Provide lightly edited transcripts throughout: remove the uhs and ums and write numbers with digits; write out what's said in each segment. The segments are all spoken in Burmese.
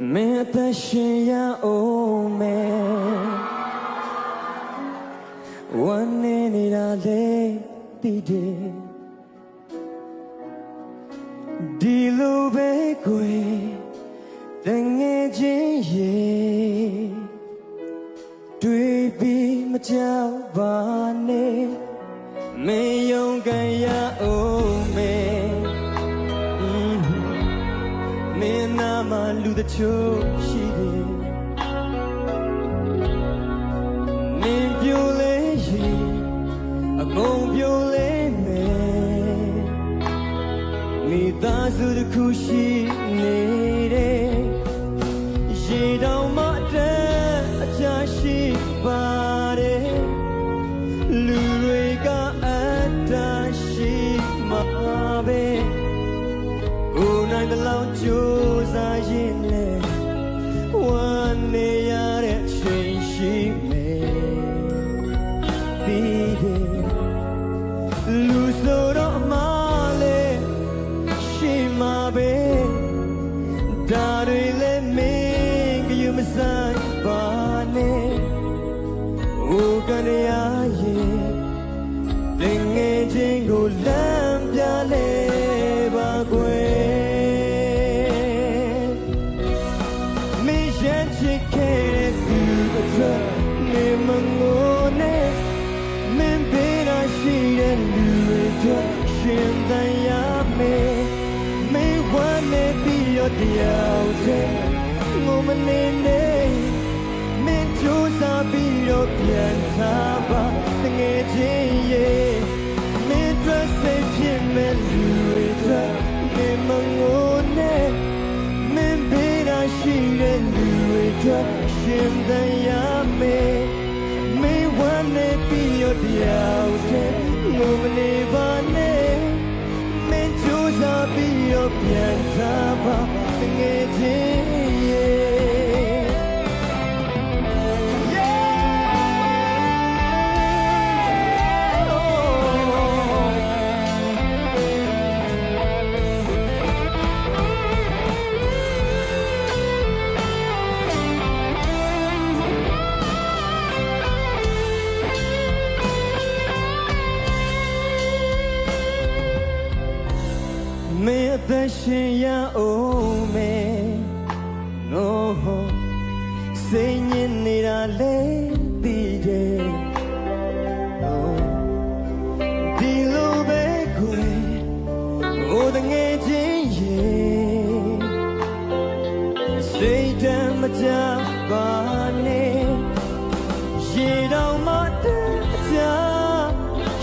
Me tashiya o me one in it a day day Dilu be kwe Tenge ye Dui bi ma chao ba ne Me yong kaya o me Me na ma lu the cho shi de Me pyo le ye A gong pyo le me Me da su de ku shi ne de Ye dao ma de a cha shi ba de Lu rui ka a ta shi ma be Oh nai the lao jo sa yin le Wan ne ya de chain shi me Bi de Lu so do ma le shi ma be Da de le me you ma sai ba ne Oh kan ya ye Ding nge chin ko lam pya le ba kwe Me mango ne men pera shi de lu twa shin dan ya me wan ne pi yo tiao te ngo ma ne ne me chu sa pi yo pian tha ba nge chin ye me twa se phit me lu twa me mango ne men pera shi de lu twa shin dan ya me wan ne pi yo tiao te ngo ma ne ba ne me chu sa pi yo pian tha ba nge chin ye Me tashiya o me no singing it a lady no Dilo be kwe o the nge chin ye Say damn ma cha ba ne Ye dao ma ta cha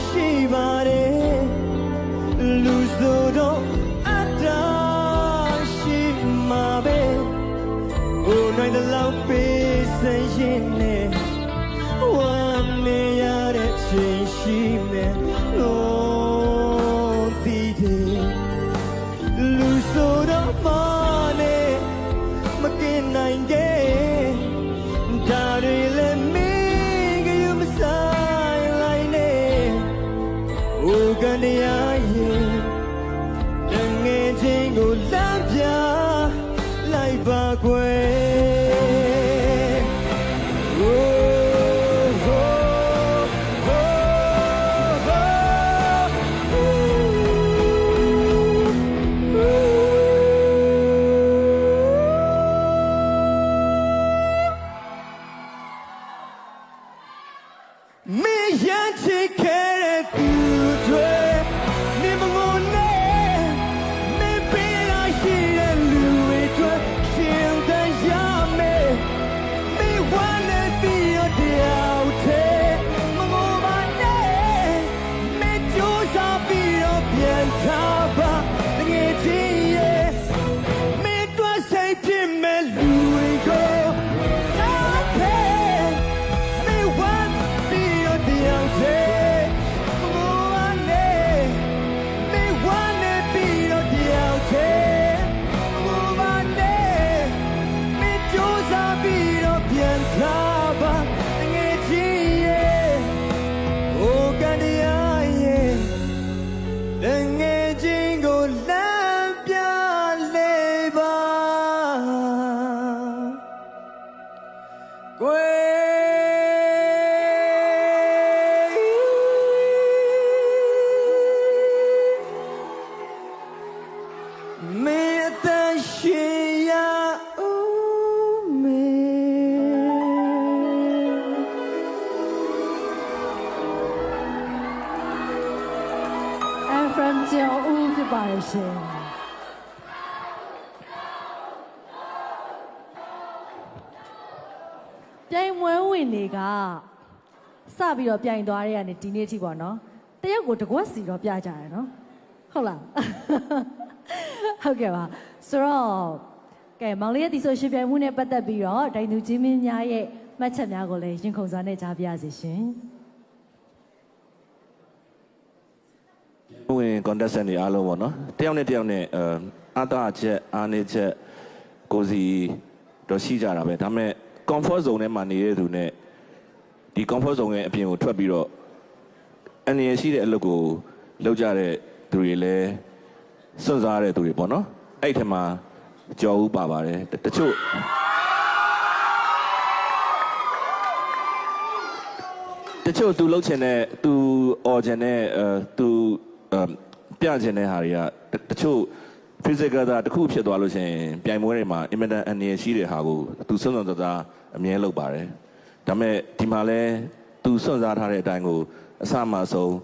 shi ba de Lu so do Oh, night the loud face and she ne One ne ya de chin shi me Oh, the Lu so da ma ne Ma kin nine ge Da de le me ge you ma sai lai ne Oh, gan ya ye Dang nge chin ko lam pya Lai ba kwe Me yan take care of you, me mango ne, me be la shi de lu twa, shin dan ya me wanna be your dear te, mango ba ne, me jo sa bi yo pian tha ba, nge chin ye, me twa sai phit me lu ko. Jingle lamp ya labor me the shia me I'm from ကျော်ဦးဖြစ်ပါရဲ့ရှင်ပြိုင်ပွဲဝင်တွေကစပြီးတော့ပြိုင်သွားတဲ့ကနေဒီနေ့အထိပေါ့နော်တယောက်ကိုတကွက်စီတော့ပြကြတယ်နော်ဟုတ်လားဟုတ်ကဲ့ပါဆိုတော့ကဲမောင်လေးရဲ့ဒီဆိုရှင်ပြိုင်မှုနဲ့ပတ်သက်ပြီးတော့ဒိုင်သူကြီးမင်းများရဲ့မှတ်ချက်များကိုလည်းရင်ခုန်စွာနဲ့ကြားပြရစီရှင်ဝင် contestant တွေအားလုံးပေါ့နော်တယောက်နဲ့တယောက်နဲ့အာသာချက်အားနေချက်ကိုစီတော့ရှိကြတာပဲဒါပေမဲ့ comfort zone ထဲမှာနေတဲ့သူနဲ့ဒီ comfort zone ရဲ့အပြင်ကိုထွက်ပြီးတော့အနေရရှိတဲ့အလုပ်ကိုလုပ်ကြတဲ့သူတွေလည်းစွန့်စားတဲ့သူတွေပေါ့နော်အဲ့ထက်မှာကြော်ဦးပါပါတယ်တချို့သူလှုပ်ချင်တဲ့သူအော်ချင်တဲ့သူပြချင်တဲ့ဟာတွေကတချို့ physical တခုဖြစ်သွားလို့ရှိရင်ပြိုင်ပွဲတွေမှာ immediate အနေရရှိတဲ့ဟာကိုသူစွန့်စွန့်စားအမြဲလုပ်ပါတယ်ဒါပေမဲ့ဒီမှာလဲသူစွန့်စားထားတဲ့အတိုင်းကိုအစမှဆုံး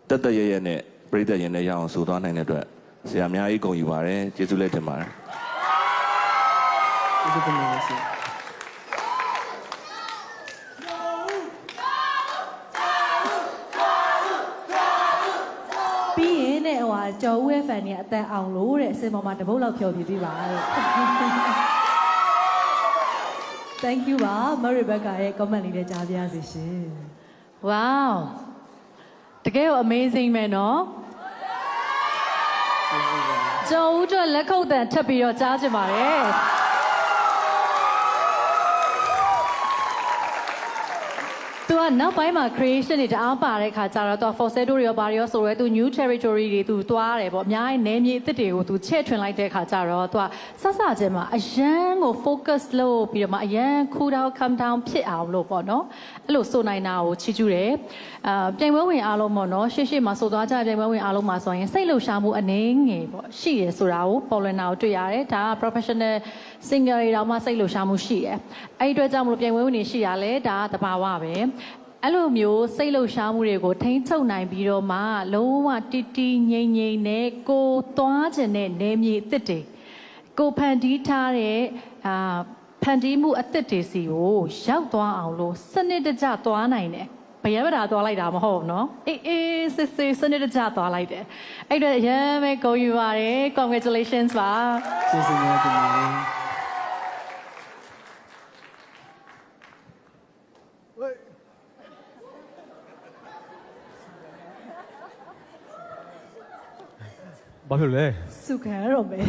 တက်တက်ရရနဲ့ပြိတ္တရင်နဲ့ရအောင်ဆိုသွားနိုင်တဲ့အတွက်ဆရာအများကြီးဂုဏ်ယူပါတယ်ကျေးဇူးလည်းတင်ပါတယ်ကျေးဇူးတင်ပါတယ်ဆရာပြီးရင်တဲ့ဟိုဟာကျော်ဦးရဲ့ fan တွေအတန်အောင်လို့တဲ့အစင်ပေါ်မှာတပုတ်လောက်ဖြောပြပေးပါတဲ့ Thank you ပါ Rebecca ရဲ့ comment လေးလည်းကြားပြရစီရှင် Wow တကယ်ကို amazing ပဲနော်ကျော်ဦးတို့လက်ခုပ်တန်ထပ်ပြီးတော့ကြားချင်ပါတယ်သူကနောက်ပိုင်းမှာ creation တွေတအားပါတဲ့ခါကျတော့သူက falsetto တွေရောဘာတွေရောဆိုရဲသူ new territory တွေသူသွားတယ်ပေါ့အများကြီးနယ်မြေအသစ်တွေကိုသူချဲ့ထွင်လိုက်တဲ့ခါကျတော့သူကစစချင်းမှာအရန်ကို focus လုပ်ပြီးတော့မှအရန် cool down calm down ဖြစ်အောင်လို့ပေါ့နော်အဲ့လိုဆိုနိုင်တာကိုချီးကျူးတယ်ပြိုင်ပွဲဝင်အားလုံးပေါ့နော်ရှေ့ရှေ့မှာဆိုသွားကြပြိုင်ပွဲဝင်အားလုံးမှာဆိုရင်စိတ်လှုပ်ရှားမှုအနေငယ်ပေါ့ရှိရဆိုတာကိုပေါ်လွင်တာကိုတွေ့ရတယ်ဒါက professional singer တွေတောင်မှစိတ်လှုပ်ရှားမှုရှိတယ်အဲ့ဒီအတွက်ကြောင့်မလို့ပြိုင်ပွဲဝင်တွေရှိရလဲဒါကတဘာဝပဲအဲ့လိုမျိုးစိတ်လှုပ်ရှားမှုတွေကိုထိန်းချုပ်နိုင်ပြီးတော့မှလုံးဝတီတီငိမ့်ငိမ့်နဲ့ကိုသွားခြင်းနဲ့နေမြေအစ်စ်တွေကိုဖန်တီးထားတဲ့ဖန်တီးမှုအစ်စ်တွေစီကိုရောက်သွားအောင်လို့စနစ်တကျသွားနိုင်တယ်ဘယ်ရမတာသွားလိုက်တာမဟုတ်ဘူးเนาะအေးစစ်စစ်စနစ်တကျသွားလိုက်တယ်အဲ့တော့ရမ်းပဲဂုဏ်ယူပါတယ် congratulations ပါကျေးဇူးများတင်ပါတယ်ဘာဖြစ်လဲ စုခံရတော့မယ်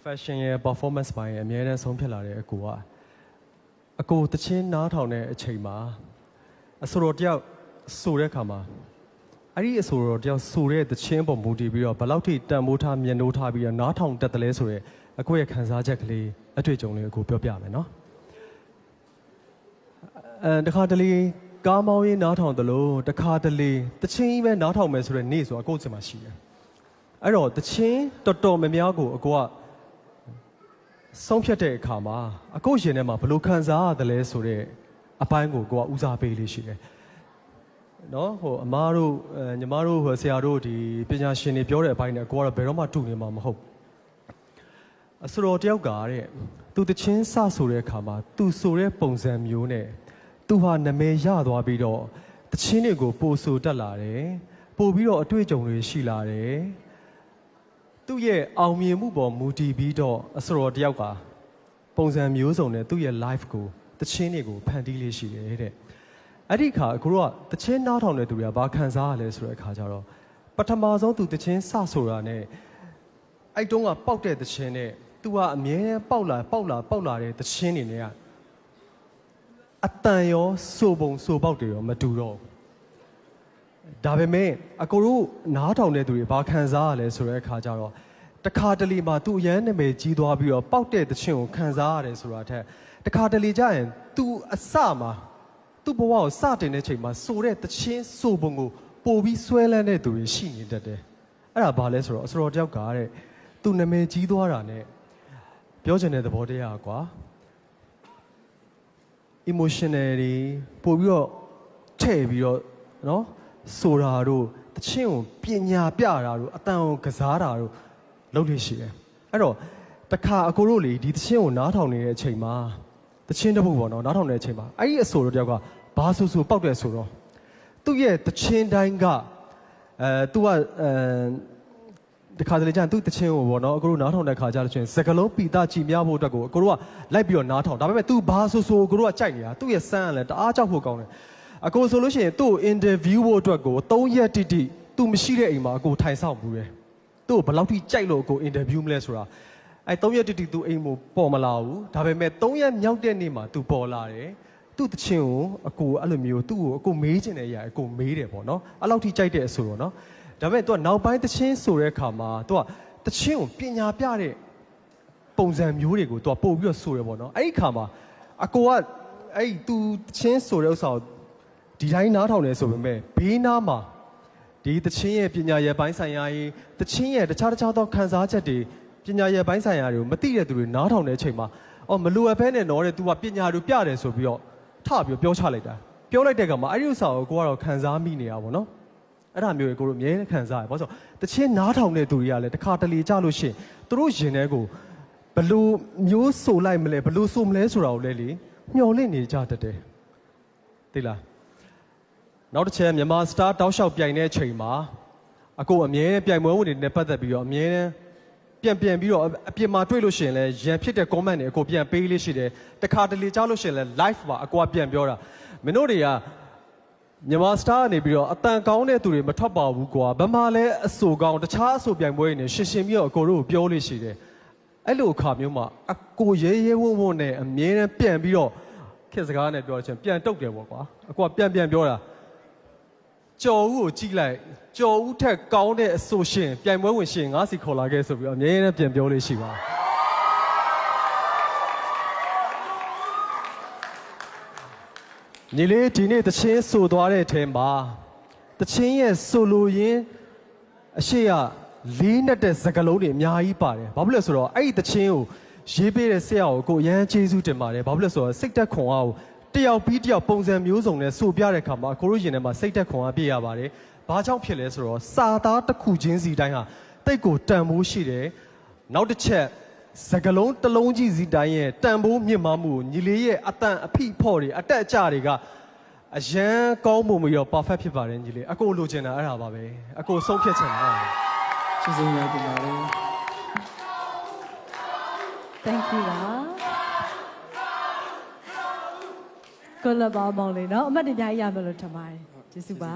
fashion ရဲ့ performance ပိုင်းရဲ့အများနဲ့ဆုံးဖြတ်လာတဲ့အကိုတချင်းနားထောင်တဲ့အချိန်မှာအဆိုတော်တယောက်ဆိုတဲ့အခါမှာအဲ့ဒီအဆိုတော်တယောက်ဆိုတဲ့တချင်းပေါ်မူတည်ပြီးတော့ဘယ်လောက်ထိတန်ဖိုးထားမျက်နှိုးထားပြီးတော့နားထောင်တတ်တယ်လဲဆိုတော့အကိုရဲ့ခံစားချက်ကလေးအတွေ့အကြုံလေးအကိုပြောပြမယ်နော်တခါတလေကားမောင်းရေးနားထောင်တယ်လို့တခါတလေတချင်းပဲနားထောင်မယ်ဆိုတဲ့နေ့ဆိုအကိုစင်မှာရှိတယ်အဲ့တော့တချင်းတော်တော်များများကိုအကိုကဆုံးဖြတ်တဲ့အခါမှာအကိုရင်ထဲမှာဘယ်လိုခံစားရတယ်လဲဆိုတဲ့အပိုင်းကိုကိုကဦးစားပေးလေးရှိတယ်နော်ဟိုအမားတို့ညီမတို့ဆရာတို့ဒီပညာရှင်တွေပြောတဲ့အပိုင်းနဲ့ကိုကတော့ဘယ်တော့မှတူနေမှာမဟုတ်အစတော်တယောက်ကတဲ့သူတချင်းစဆိုတဲ့အခါမှာသူဆိုတဲ့ပုံစံမျိုးနဲ့သူဟာနာမည်ရသွားပြီးတော့တချင်းတွေကိုပို့ဆိုတတ်လာတယ်ပို့ပြီးတော့အတွေ့အကြုံတွေရှိလာတယ်သူ့ရဲ့အောင်မြင်မှုပေါ်မူတည်ပြီးတော့အစတော်တယောက်ကပုံစံမျိုးစုံနဲ့သူ့ရဲ့ life ကိုတချင်းတွေကိုဖန်တီးလေးရှိတယ်တဲ့အဲ့ဒီအခါကိုကတချင်းနားထောင်တဲ့သူတွေကဘာခံစားရလဲဆိုတဲ့အခါကျတော့ပထမဆုံးသူတချင်းစဆိုတာနဲ့အဲ့တုန်းကပေါက်တဲ့တချင်းနဲ့သူကအမြဲပေါက်လာတဲ့တချင်းတွေနဲ့ကအတန်ရောစိုးပုံစိုးပေါက်တွေရောမတူတော့ဒါပေမဲ့အကိုတို့နားထောင်တဲ့သူတွေဘာခံစားရလဲဆိုတဲ့အခါကျတော့တခါတလေမှာသူ့အရန်နာမည်ကြီးသွားပြီးတော့ပေါက်တဲ့တချင်းကိုခံစားရတယ်ဆိုတာထက်တခါတလေကျရင်သူအစမှာသူ့ဘဝကိုစတင်တဲ့ချိန်မှာဆိုတဲ့တချင်းဆိုပုံကို ပို့ပြီးဆွဲလန်းတဲ့သူတွေရှိနေတတ်တယ်အဲ့ဒါဘာလဲဆိုတော့အစတော်တယောက်ကတဲ့သူနာမည်ကြီးသွားတာနဲ့ပြောချင်တဲ့သဘောတရားကွာ emotional တွေပို့ပြီးတော့ထည့်ပြီးတော့နော်ဆိုတာတို့တချင်းကိုပညာပြတာတို့အတန်ကိုကစားတာတို့လုပ်လို့ရှိတယ်အဲ့တော့တခါအကိုတို့လေဒီတချင်းကိုနားထောင်နေတဲ့အချိန်မှာတချင်းတစ်ပုဒ်ပေါ့နော်နားထောင်နေတဲ့အချိန်မှာအဲ့ဒီအဆိုတော်တယောက်ကဘာဆူဆူပောက်တယ်ဆိုတော့သူ့ရဲ့တချင်းတိုင်းကသူကဒီခါတလေကျရင်သူ့တချင်းကိုပေါ့နော်အကိုတို့နားထောင်တဲ့ခါကျလို့ချင်းစကလုံးပီတာကြည်များဖို့အတွက်ကိုအကိုတို့ကလိုက်ပြီးတော့နားထောင်ဒါပေမဲ့ तू ဘာဆူဆူအကိုတို့ကကြိုက်နေတာသူ့ရဲ့စမ်းကလည်းတအားကြောက်ဖို့ကောင်းတယ်အကိုဆိုလို့ရှိရင်သူ့ကို interview ဖို့အတွက်ကို3ရက်တိတိ तू မရှိတဲ့အိမ်မှာအကိုထိုင်ဆောင်ဘူးတယ်သူ့ကိုဘယ်လောက်ထိကြိုက်လို့အကို interview မလဲဆိုတာအဲ3ရက်တိတိ तू အိမ်ကိုပေါ်မလာဘူးဒါပေမဲ့3ရက်မြောက်တဲ့နေ့မှာ तू ပေါ်လာတယ်သူ့တချင်းကိုအကိုအဲ့လိုမျိုးသူ့ကိုအကိုမေးချင်တဲ့အရာအကိုမေးတယ်ပေါ့နော်အဲ့လောက်ထိကြိုက်တဲ့အဆိုတော့နော်ဒါပေမဲ့ तू ကနောက်ပိုင်းတချင်းဆိုတဲ့အခါမှာ तू ကတချင်းကိုပညာပြတဲ့ပုံစံမျိုးတွေကို तू ပို့ပြီးတော့ဆိုတယ်ပေါ့နော်အဲ့ဒီအခါမှာအကိုကအဲ့ဒီ तू တချင်းဆိုတဲ့ဥစ္စာကိုဒီတိုင်းနားထောင်နေဆိုပေမဲ့ဘေးနားမှာဒီတချင်းရဲ့ပညာရဲ့ပိုင်းဆိုင်ရာကြီးတချင်းရဲ့တခြားသောခံစားချက်တွေပညာရဲ့ပိုင်းဆိုင်ရာတွေကိုမသိတဲ့သူတွေနားထောင်တဲ့အချိန်မှာအော်မလိုအပ်ဘဲနဲ့တော့တဲ့ तू ကပညာတွေပြတယ်ဆိုပြီးတော့ထပြီးပြောချလိုက်တာပြောလိုက်တဲ့ကမှာအဲ့ဒီဥစ္စာကိုကိုကတော့ခံစားမိနေတာပေါ့နော်အဲ့ဒါမျိုးကိုတို့အမြဲခံစားရဘာလို့ဆိုတချင်းနားထောင်တဲ့သူတွေကလည်းတစ်ခါတလေကြလို့ရှိရင်သူတို့ရင်ထဲကိုဘလို့မျိုးဆိုလိုက်မလဲဘလို့ဆိုမလဲဆိုတာကိုလည်းလေမျှော်လင့်နေကြတတ်တယ်သိလားနောက်တစ်ချက်မြန်မာစတာတောက်လျှောက်ပြိုင်တဲ့အချိန်မှာအကိုအမြဲပြိုင်ပွဲဝင်တွေနဲ့ပတ်သက်ပြီးတော့အမြဲပြန်ပြီးတော့အပြင်မှာတွေ့လို့ရှိရင်လည်းရန်ဖြစ်တဲ့ comment တွေအကိုပြန်ပေးလေးရှိတယ်တခါတလေကြားလို့ရှိရင်လည်း live မှာအကိုကပြန်ပြောတာမင်းတို့တွေကမြန်မာစတာကနေပြီးတော့အတန်ကောင်းတဲ့သူတွေမထွက်ပါဘူးကွာဘာမှလည်းအဆိုကောင်းတခြားအဆိုပြိုင်ပွဲတွေနဲ့ရှင်ပြီးတော့အကိုတို့ကိုပြောလို့ရှိတယ်အဲ့လိုအခါမျိုးမှာအကိုရဲဝုံနဲ့အမြဲတမ်းပြန်ပြီးတော့ခေတ်စကားနဲ့ပြောချင်ပြန်တုတ်တယ်ပေါ့ကွာအကိုကပြန်ပြောတာကျော်ဦးကိုကြည့်လိုက်ကျော်ဦးထက်ကောင်းတဲ့အဆိုရှင်ပြိုင်ပွဲဝင်ရှင်ငါစီခေါ်လာခဲ့ဆိုပြီးတော့အမြဲတမ်းပြန်ပြောလို့ရှိပါညီလေးဒီနေ့တချင်းဆိုသွားတဲ့အထဲမှာတချင်းရဲ့ဆိုလိုရင်းအရှိရလေးနဲ့တဲ့စကားလုံးတွေအများကြီးပါတယ်ဘာဖြစ်လဲဆိုတော့အဲ့ဒီတချင်းကိုရေးပေးတဲ့ဆရာကိုအရန်ကျေးဇူးတင်ပါတယ်ဘာဖြစ်လဲဆိုတော့စိတ်သက်ခွန်အားကိုတယောက်ပြီးတယောက်ပုံစံမျိုးစုံနဲ့ဆိုပြတဲ့အခါမှာအကိုတို့ရင်ထဲမှာစိတ်သက်ခွန်အားပြည့်ရပါတယ်ဘာကြောင့်ဖြစ်လဲဆိုတော့စာသားတစ်ခုချင်းစီတိုင်းဟာတိတ်ကိုတန်ဖိုးရှိတယ်နောက်တစ်ချက်စကလုံးတစ်လုံးကြီးစီတိုင်းရဲ့တန်ဖိုးမြင့်မားမှုညီလေးရဲ့အတန်အဖိဖော့တွေအတက်အကျတွေကအရန်ကောင်းမှုမရော perfect ဖြစ်ပါတယ်ညီလေးအကိုလိုချင်တာအဲ့ဒါပါပဲအကိုဆုံးဖြတ်ချင်တာကျေးဇူးများတင်ပါတယ် Thank you ပါကိုလဘာမောင်လေးနော်အမတ်တရားရမယ်လို့ထင်ပါတယ်ကျေးဇူးပါ